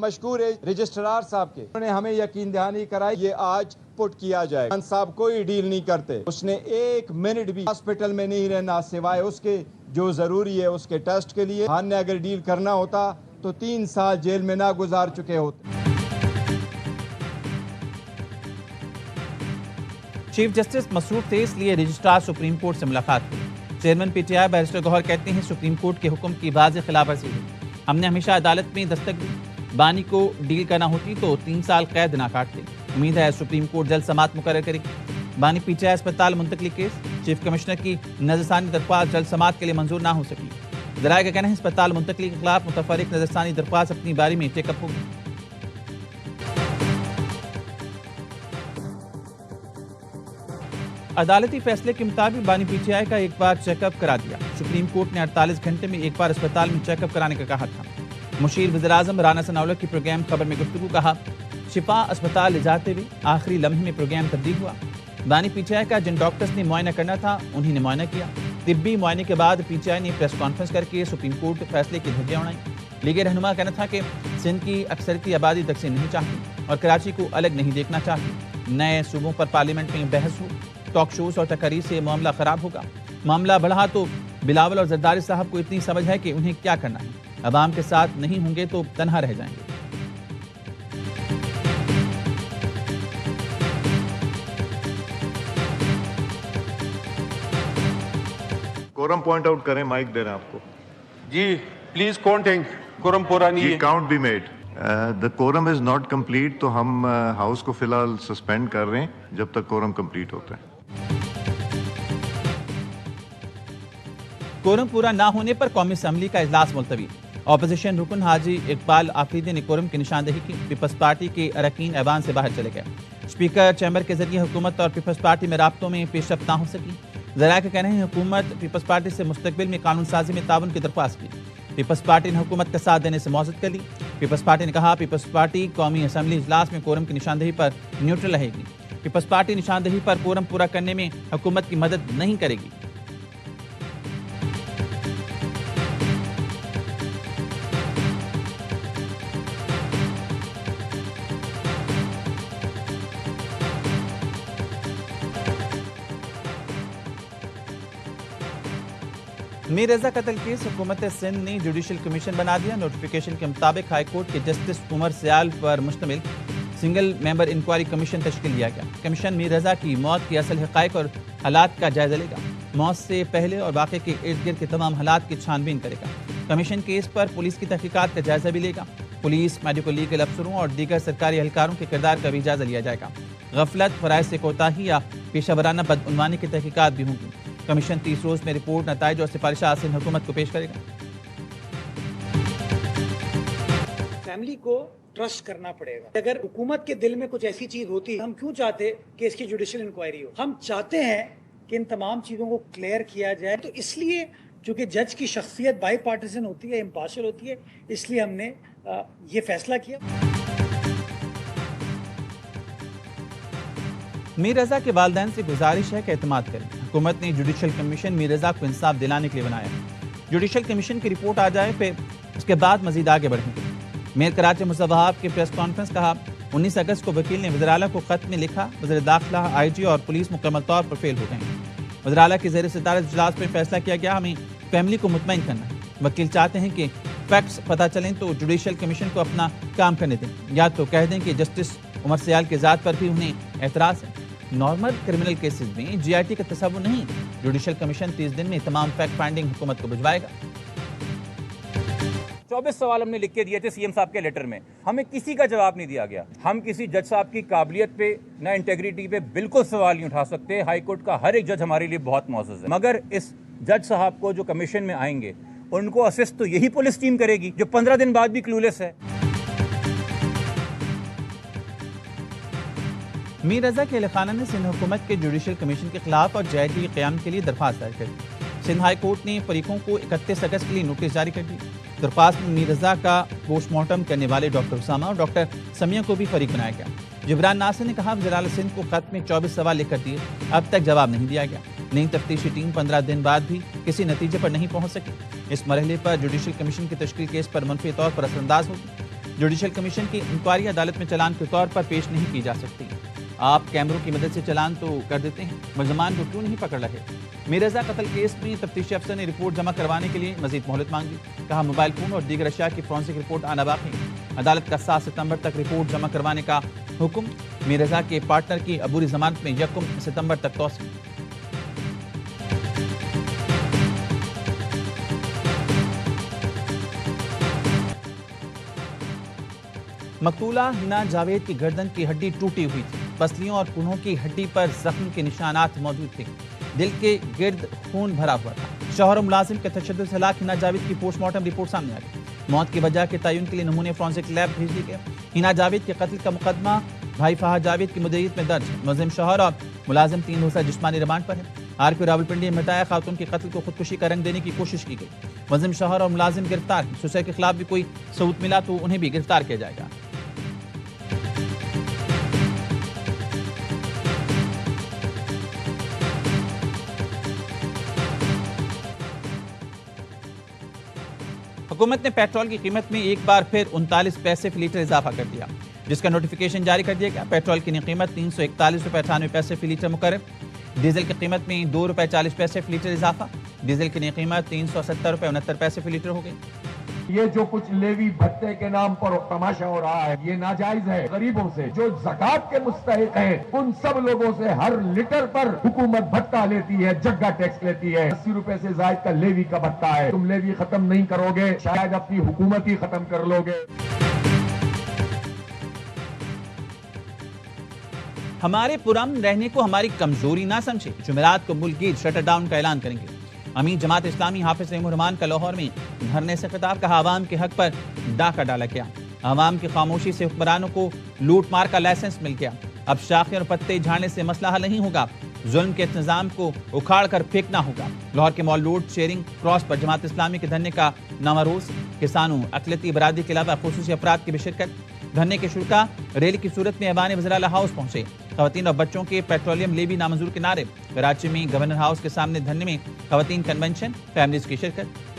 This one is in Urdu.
مشکور ہے رجسٹرار صاحب کے، انہوں نے ہمیں یقین دہانی کرائی یہ آج پٹ کیا جائے. خان صاحب کوئی ڈیل نہیں کرتے، اس نے 1 منٹ بھی ہاسپٹل میں نہیں رہنا سوائے اس کے جو ضروری ہے اس کے ٹیسٹ کے لیے. خان نے اگر ڈیل کرنا ہوتا تو 3 سال جیل میں نہ گزار چکے ہوتے. چیف جسٹس مسعود تھے، اس لیے رجسٹرار سپریم کورٹ سے ملاقات کی. Chairman P T I barrister Gohar کہتے ہیں سپریم کورٹ کے حکم کی واضح خلاف ورزی ہوئی. ہم نے ہمیشہ عدالت میں دستک دی، بانی کو ڈیل کرنا ہوتی تو 3 سال قید نہ کاٹتے. امید ہے سپریم کورٹ جلد سماعت مقرر کرے گی. بانی پی ٹی آئی اسپتال منتقلی کیس، چیف کمشنر کی نظرثانی درخواست جلد سماعت کے لیے منظور نہ ہو سکی. ذرائع کا کہنا ہے اسپتال منتقلی کے خلاف متفرق نظرثانی درخواست اپنی باری میں ٹیک اپ ہوگی. عدالتی فیصلے کے مطابق بانی پی ٹی آئی کا ایک بار چیک اپ کرا دیا. سپریم کورٹ نے 48 گھنٹے میں ایک بار اسپتال میں چیک اپ کرانے کا کہا تھا. مشیر وزیراعظم رانا ثناءاللہ کی پروگرام خبر میں گفتگو کہا شفا اسپتال لے جاتے ہوئے آخری لمحے میں پروگرام تبدیل ہوا. بانی پی ٹی آئی کا جن ڈاکٹرز نے معائنہ کرنا تھا انہی نے معائنہ کیا. طبی معائنے کے بعد پی ٹی آئی نے پریس کانفرنس کر کے سپریم کورٹ فیصلے کی دھجیاں اڑائیں. لیگ رہنما کا کہنا تھا کہ سندھ کی اکثریتی آبادی تقسیم نہیں چاہتی اور کراچی کو الگ نہیں دیکھنا چاہتی. نئے صوبوں پر پارلیمنٹ میں بحث ہو، ٹاک شوز اور تقاریر سے معاملہ خراب ہوگا. معاملہ بڑھا تو بلاول اور زرداری صاحب کو اتنی سمجھ ہے کہ انہیں کیا کرنا ہے. عوام کے ساتھ نہیں ہوں گے تو تنہا رہ جائیں گے. کورم پوائنٹ آؤٹ کریں، مائک دے رہے ہیں آپ کو. جی پلیز کاؤنٹنگ کورم پورا نہیں جی ہے. کاؤنٹ بھی made. The quorum is not complete, تو ہم ہاؤس کو فی الحال سسپینڈ کر رہے ہیں جب تک کورم کمپلیٹ ہوتا ہے. کورم پورا نہ ہونے پر قومی اسمبلی کا اجلاس ملتوی. اپوزیشن رکن حاجی اقبال آفریدی نے کورم کی نشاندہی کی. پیپلز پارٹی کے اراکین ایوان سے باہر چلے گئے. اسپیکر چیمبر کے ذریعے حکومت اور پیپلز پارٹی میں رابطوں میں پیش رفت نہ ہو سکی. ذرائع کا کہنا ہے حکومت پیپلز پارٹی سے مستقبل میں قانون سازی میں تعاون کی درخواست کی. پیپلز پارٹی نے حکومت کا ساتھ دینے سے معذرت کر لی. پیپلز پارٹی نے کہا پیپلز پارٹی قومی اسمبلی اجلاس میں کورم کی نشاندہی پر نیوٹرل رہے گی. پیپلز پارٹی نشاندہی پر کورم پورا کرنے میں حکومت کی مدد نہیں کرے گی. میر رضا قتل کیس، حکومت سندھ نے جوڈیشل کمیشن بنا دیا. نوٹیفیکیشن کے مطابق ہائی کورٹ کے جسٹس عمر سیال پر مشتمل سنگل ممبر انکوائری کمیشن تشکیل دیا گیا. کمیشن میر رضا کی موت کے اصل حقائق اور حالات کا جائزہ لے گا. موت سے پہلے اور واقعے کے ارد گرد کے تمام حالات کی چھان بین کرے گا. کمیشن کیس پر پولیس کی تحقیقات کا جائزہ بھی لے گا. پولیس، میڈیکل لیگل افسروں اور دیگر سرکاری اہلکاروں کے کردار کا بھی جائزہ لیا جائے گا. غفلت، فرائض سے کوتاہی یا پیشہ ورانہ بدعنوانی کی تحقیقات بھی ہوں گی. کمیشن 30 روز میں رپورٹ، نتائج اور سفارشات سندھ حکومت کو پیش کرے گا. فیملی کو ٹرسٹ کرنا پڑے گا. اگر حکومت کے دل میں کچھ ایسی چیز ہوتی ہے، ہم کیوں چاہتے کہ اس کی جوڈیشل انکوائری ہو؟ ہم چاہتے ہیں کہ ان تمام چیزوں کو کلیئر کیا جائے. تو اس لیے چونکہ جج کی شخصیت بائی پارٹیزن ہوتی ہے، امپارشل ہوتی ہے، اس لیے ہم نے یہ فیصلہ کیا. میر رضا کے والدین سے گزارش ہے کہ اعتماد کریں. حکومت نے جوڈیشل کمیشن میر رضا کو انصاف دلانے کے لیے بنایا. جوڈیشل کمیشن کی رپورٹ آ جائے پھر اس کے بعد مزید آگے بڑھیں گے. میر کراچی مصوحات کی پریس کانفرنس کہا 19 اگست کو وکیل نے وزراعلیٰ کو خط میں لکھا وزیر داخلہ، آئی جی اور پولیس مکمل طور پر فیل ہو گئے ہیں. وزراعلیٰ کے زیر صدارت اجلاس میں فیصلہ کیا گیا ہمیں فیملی کو مطمئن کرنا ہے. وکیل چاہتے ہیں کہ فیکٹس پتہ چلیں تو جوڈیشل کمیشن کو اپنا کام کرنے دیں، یا تو کہہ دیں کہ جسٹس عمر سیال کے ذات پر بھی انہیں اعتراض ہے. نارمل کرمنل کیسز میں جی آئی ٹی کا تصور نہیں. جوڈیشل کمیشن 30 دن میں تمام فیکٹ فائنڈنگ حکومت کو بھجوائے گا. 24 سوال ہم نے لکھ کے دیے تھے سی ایم صاحب کے لیٹر میں، ہمیں کسی کا جواب نہیں دیا گیا. ہم کسی جج صاحب کی قابلیت پہ نہ انٹیگریٹی پہ بالکل سوال نہیں اٹھا سکتے. ہائی کورٹ کا ہر ایک جج ہمارے لیے بہت معزز ہے، مگر اس جج صاحب کو جو کمیشن میں آئیں گے ان کو اسسٹ تو یہی پولیس ٹیم کرے گی جو 15 دن بعد بھی کلولیس ہے. میر رضا کے اہل خانہ نے سندھ حکومت کے جوڈیشل کمیشن کے خلاف اور جے آئی ٹی کے قیام کے لیے درخواست دائر کر دی. سندھ ہائی کورٹ نے فریقوں کو 31 اگست کے لیے نوٹس جاری کر دی. درخواست میں میر رضا کا پوسٹ مارٹم کرنے والے ڈاکٹر اسامہ اور ڈاکٹر سمیہ کو بھی فریق بنایا گیا. جبران ناصر نے کہا وزیر اعلیٰ سندھ کو خط میں 24 سوال لکھ کر دیے، اب تک جواب نہیں دیا گیا. نئی تفتیشی ٹیم 15 دن بعد بھی کسی نتیجے پر نہیں پہنچ سکی. اس مرحلے پر جوڈیشل کمیشن کی تشکیل کیس پر منفی طور پر اثر انداز ہوگی. جوڈیشل کمیشن کی انکوائری عدالت میں چلان کے طور پر پیش نہیں کی جا سکتی۔ آپ کیمروں کی مدد سے چلان تو کر دیتے ہیں، ملزمان کو کیوں نہیں پکڑ رہے؟ میر رضا قتل کیس میں تفتیشی افسر نے رپورٹ جمع کروانے کے لیے مزید مہلت مانگی، کہا موبائل فون اور دیگر اشیاء کی فورنسک رپورٹ آنا باقی۔ عدالت کا 7 ستمبر تک رپورٹ جمع کروانے کا حکم۔ میر رضا کے پارٹنر کی عبوری ضمانت میں 1 ستمبر تک توسیع۔ مقتولہ ہنا جاوید کی گردن کی ہڈی ٹوٹی ہوئی تھی، پسلیوں اور کونھوں کی ہڈی پر زخم کے نشانات موجود تھے، دل کے گرد خون بھرا ہوا تھا۔ شوہر و ملازم کے تشدد سے ہلاک ہنا جاوید کی پوسٹ مارٹم رپورٹ سامنے آ گئی۔ موت کی وجہ کے تعین کے لیے نمونے فورنسک لیب بھیج دیے گئے۔ ہنا جاوید کے قتل کا مقدمہ بھائی فہد جاوید کی مدیریت میں درج ہے۔ ملزم شوہر اور ملازم 3 روزہ جسمانی ریمانڈ پر ہے۔ RPO راولپنڈی میں مٹایا خاتون کے قتل کو خودکشی کا رنگ دینے کی کوشش کی گئی۔ ملزم شوہر اور ملازم گرفتار ہیں۔ سوسائڈ کے خلاف بھی کوئی ثبوت ملا تو انہیں بھی گرفتار کیا جائے گا۔ حکومت نے پیٹرول کی قیمت میں ایک بار پھر 39 پیسے فی لیٹر اضافہ کر دیا، جس کا نوٹیفیکیشن جاری کر دیا گیا۔ پیٹرول کی نئی قیمت 341 روپے 98 پیسے فی لیٹر مقرر۔ ڈیزل کی قیمت میں 2 روپے 40 پیسے فی لیٹر اضافہ۔ ڈیزل کی نئی قیمت 370 روپے 69 پیسے فی لیٹر ہو گئی۔ یہ جو کچھ لیوی بھتے کے نام پر تماشا ہو رہا ہے، یہ ناجائز ہے۔ غریبوں سے جو زکوٰۃ کے مستحق ہیں ان سب لوگوں سے ہر لیٹر پر حکومت بھتہ لیتی ہے، جگہ ٹیکس لیتی ہے۔ 80 روپے سے زائد کا لیوی کا بھتہ ہے۔ تم لیوی ختم نہیں کرو گے، شاید اپنی حکومت ہی ختم کر لو گے۔ ہمارے پرامن رہنے کو ہماری کمزوری نہ سمجھے، جمعرات کو ملک گیر شٹر ڈاؤن کا اعلان کریں گے۔ امین جماعت اسلامی حافظ رحیم الرحمان کا لاہور میں دھرنے سے خطاب، کہا عوام کے حق پر ڈاکہ ڈالا گیا، عوام کی خاموشی سے حکمرانوں کو لوٹ مار کا لائسنس مل گیا، اب شاخیں اور پتے جھاڑنے سے مسئلہ حل نہیں ہوگا، ظلم کے نظام کو اکھاڑ کر پھینکنا ہوگا۔ لاہور کے مال روڈ شیئرنگ کراس پر جماعت اسلامی کے دھرنے کا 9واں روز، کسانوں، اقلیتی برادری کے علاوہ خصوصی افراد کی بھی شرکت۔ دھرنے کے شرکاء ریلی کی صورت میں ایوان وزراء ہاؤس پہنچے۔ خواتین اور بچوں کے پیٹرولیم لیوی نامنظور کے نعرے۔ کراچی میں گورنر ہاؤس کے سامنے دھرنے میں خواتین کنونشن، فیملیز کی شرکت۔